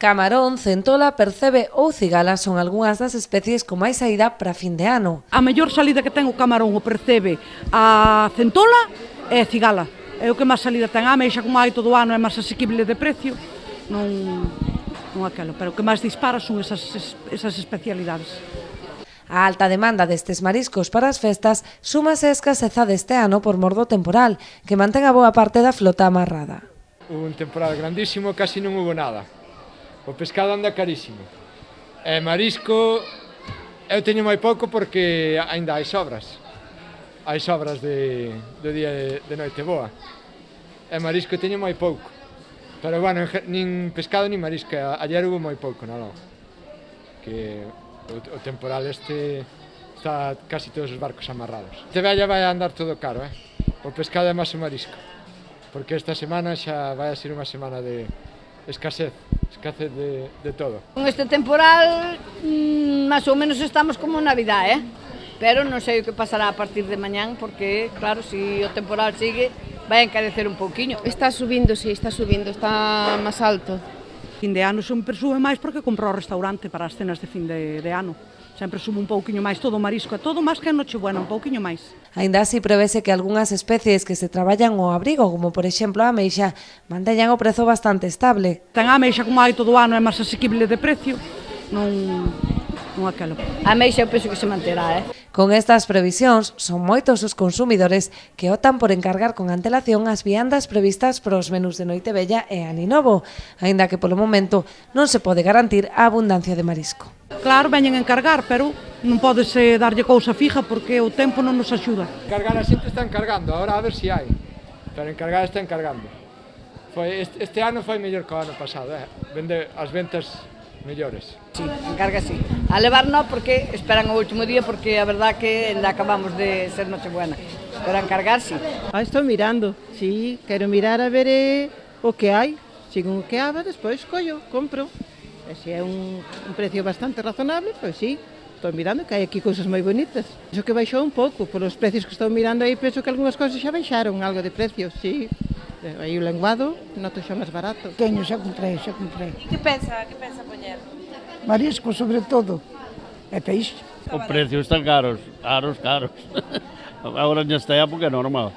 Camarón, centola, percebe ou cigala son algunhas das especies con máis saída para fin de ano. A mellor salida que ten o camarón, o percebe, a centola e a cigala. É o que máis salida ten. A ameixa, como hai todo o ano, é máis asequible de precio, non aquelo, pero o que máis dispara son esas especialidades. A alta demanda destes mariscos para as festas súmase a escaseza deste ano por mor do temporal, que mantén a boa parte da flota amarrada. Un temporal grandísimo, casi non hubo nada. O pescado anda carísimo. E marisco, eu teño moi pouco porque aínda hai sobras. Hai sobras do día de noite boa. E marisco teño moi pouco. Pero bueno, nin pescado nin marisco. Ayer hubo moi pouco, non? Que o temporal este está casi todos os barcos amarrados. Este vella vai andar todo caro, O pescado é máis o marisco. Porque esta semana xa vai a ser unha semana de escasez de todo. Con este temporal, máis ou menos estamos como Navidad, pero non sei o que pasará a partir de mañán, porque, claro, se o temporal sigue, vai encarecer un pouquiño. Está subindo, sí, está máis alto. Fin de ano sempre sube máis porque compro o restaurante para as cenas de fin de ano. Sempre sube un pouquiño máis todo o marisco, todo máis que en Nochebuena, un pouquiño máis. Aínda así prevese que algunhas especies que se traballan ao abrigo, como por exemplo a ameixa, manteñan o prezo bastante estable. Ten a ameixa, como hai todo o ano, é máis asequible de precio, non aquelo. A ameixa eu penso que se manterá, Con estas previsións, son moitos os consumidores que optan por encargar con antelación as viandas previstas para os menús de Noitevella e Aninovo, aínda que polo momento non se pode garantir a abundancia de marisco. Claro, veñen a encargar, pero non podese darlle cousa fija porque o tempo non nos axuda. Encargar a xente está encargando, agora a ver se hai, pero encargar está encargando. Este ano foi mellor que o ano pasado, vende as ventas mellores. Sí, encarga sí. A levar non porque esperan o último día porque a verdad que ainda acabamos de ser Nochebuena. Pero a encargar sí. Estou mirando, sí, quero mirar a ver o que hai. Según o que haga, despois collo, compro. E se é un precio bastante razonable, pois sí, estou mirando que hai aquí cousas moi bonitas. Penso que baixou un pouco, polos precios que estou mirando aí, penso que algunhas cousas xa baixaron algo de precio, sí. Aí o lenguado noto xa máis barato. Teño, xa comprei. E que pensa poñer? Marisco, sobre todo, e peixe. Os precios están caros. Agora en esta época é normal.